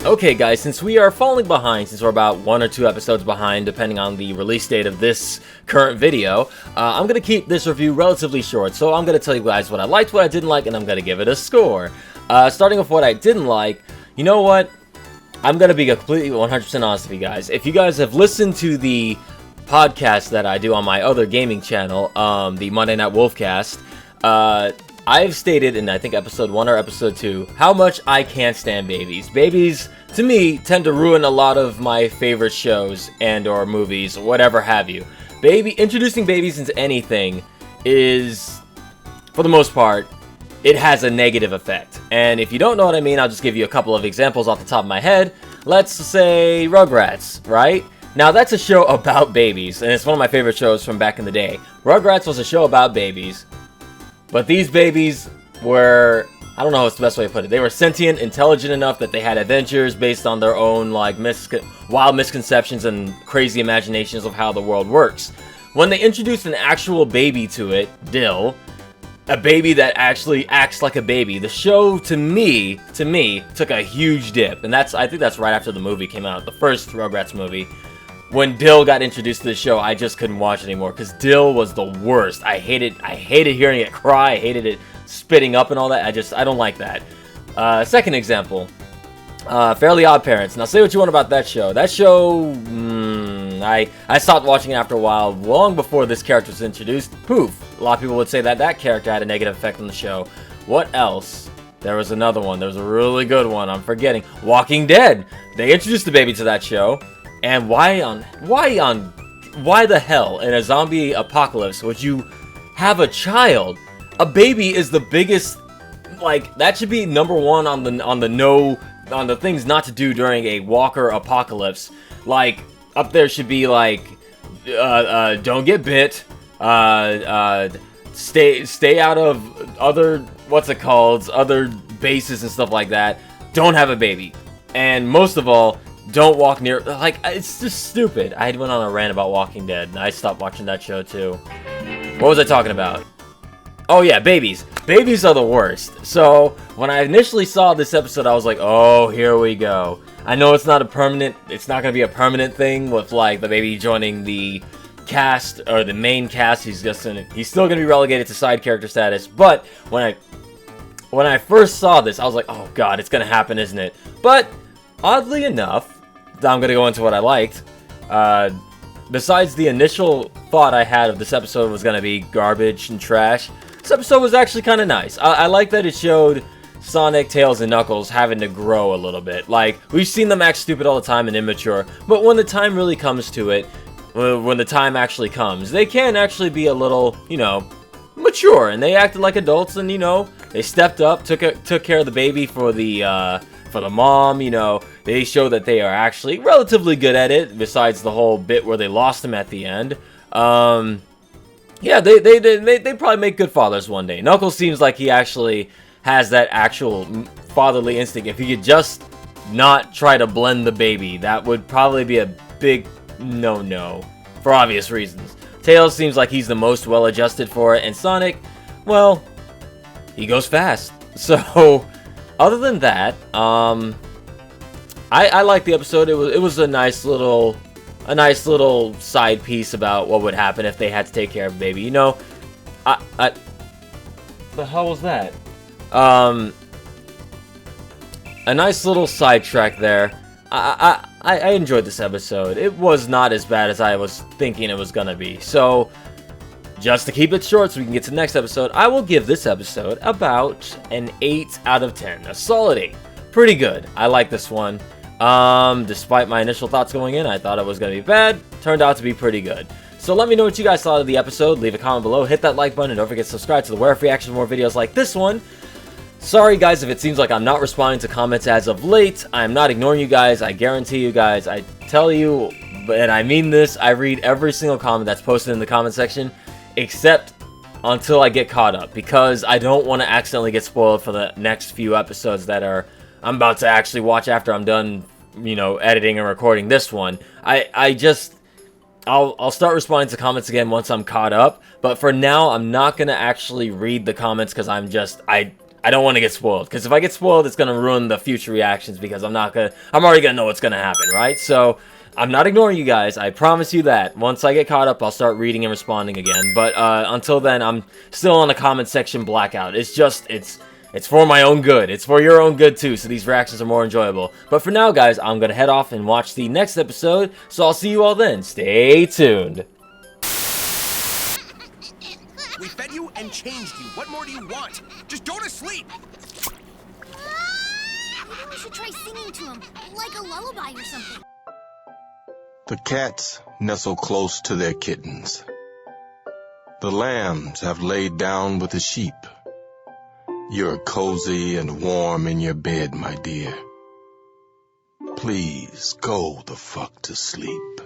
Okay guys, since we are falling behind, since we're about 1 or 2 episodes behind depending on the release date of this current video, I'm going to keep this review relatively short. So I'm going to tell you guys what I liked, what I didn't like, and I'm going to give it a score. Starting with what I didn't like, you know what? I'm going to be completely 100% honest with you guys. If you guys have listened to the podcast that I do on my other gaming channel, the Monday Night Wolfcast, I've stated in I think episode 1 or episode 2 how much I can't stand babies. Babies, to me, tend to ruin a lot of my favorite shows and or movies, whatever have you. Introducing babies into anything is, for the most part, it has a negative effect. And if you don't know what I mean, I'll just give you a couple of examples off the top of my head. Let's say Rugrats, right? Now that's a show about babies, and it's one of my favorite shows from back in the day. Rugrats was a show about babies. But these babies were, I don't know what's the best way to put it. They were sentient, intelligent enough that they had adventures based on their own like wild misconceptions and crazy imaginations of how the world works. When they introduced an actual baby to it, Dill, a baby that actually acts like a baby, the show to me took a huge dip. And I think that's right after the movie came out, the first Rugrats movie. When Dill got introduced to the show, I just couldn't watch it anymore because Dill was the worst. I hated hearing it cry. I hated it spitting up and all that. I don't like that. Second example, Fairly Odd Parents. Now, say what you want about that show. That show, I stopped watching it after a while, long before this character was introduced. Poof. A lot of people would say that character had a negative effect on the show. What else? There was another one. There was a really good one. I'm forgetting. Walking Dead. They introduced the baby to that show. And why the hell in a zombie apocalypse would you have a child? A baby is the biggest, like, that should be number one on the things not to do during a walker apocalypse. Like, up there should be like, don't get bit, stay out of other, other bases and stuff like that. Don't have a baby. And most of all, don't walk near, like, it's just stupid. I went on a rant about Walking Dead, and I stopped watching that show, too. What was I talking about? Oh, yeah, babies. Babies are the worst. So, when I initially saw this episode, I was like, oh, here we go. I know it's not going to be a permanent thing with, like, the baby joining the cast, or the main cast. He's still going to be relegated to side character status. But, when I first saw this, I was like, oh, God, it's going to happen, isn't it? But, oddly enough, I'm going to go into what I liked. Besides the initial thought I had of this episode was going to be garbage and trash, this episode was actually kind of nice. I like that it showed Sonic, Tails, and Knuckles having to grow a little bit. Like, we've seen them act stupid all the time and immature, but when the time really comes to it, when the time actually comes, they can actually be a little, mature, and they acted like adults, and, they stepped up, took care of the baby for the mom, they show that they are actually relatively good at it, besides the whole bit where they lost him at the end. Yeah, they probably make good fathers one day. Knuckles seems like he actually has that actual fatherly instinct. If he could just not try to blend the baby, that would probably be a big no-no, for obvious reasons. Tails seems like he's the most well-adjusted for it, and Sonic, well, he goes fast. So, other than that, I liked the episode. It was a nice little side piece about what would happen if they had to take care of a baby. The hell was that? A nice little sidetrack there. I enjoyed this episode. It was not as bad as I was thinking it was gonna be. So, just to keep it short so we can get to the next episode, I will give this episode about an 8 out of 10. A solid 8. Pretty good. I like this one. Despite my initial thoughts going in, I thought it was going to be bad. Turned out to be pretty good. So let me know what you guys thought of the episode. Leave a comment below. Hit that like button. And don't forget to subscribe to the Where Reaction for more videos like this one. Sorry guys if it seems like I'm not responding to comments as of late. I'm not ignoring you guys. I guarantee you guys. I tell you, and I mean this, I read every single comment that's posted in the comment section. Except until I get caught up, because I don't want to accidentally get spoiled for the next few episodes that I'm about to actually watch after I'm done, editing and recording this one. I'll start responding to comments again once I'm caught up, but for now I'm not gonna actually read the comments because I I don't want to get spoiled, because if I get spoiled, it's going to ruin the future reactions, because I'm already going to know what's going to happen, right? So, I'm not ignoring you guys, I promise you that. Once I get caught up, I'll start reading and responding again, but until then, I'm still on the comment section blackout. It's for my own good. It's for your own good too, so these reactions are more enjoyable. But for now, guys, I'm going to head off and watch the next episode, so I'll see you all then. Stay tuned. We fed you and changed you. What more do you want? Just go to sleep. Maybe we should try singing to him, like a lullaby or something. The cats nestle close to their kittens. The lambs have laid down with the sheep. You're cozy and warm in your bed, my dear. Please go the fuck to sleep.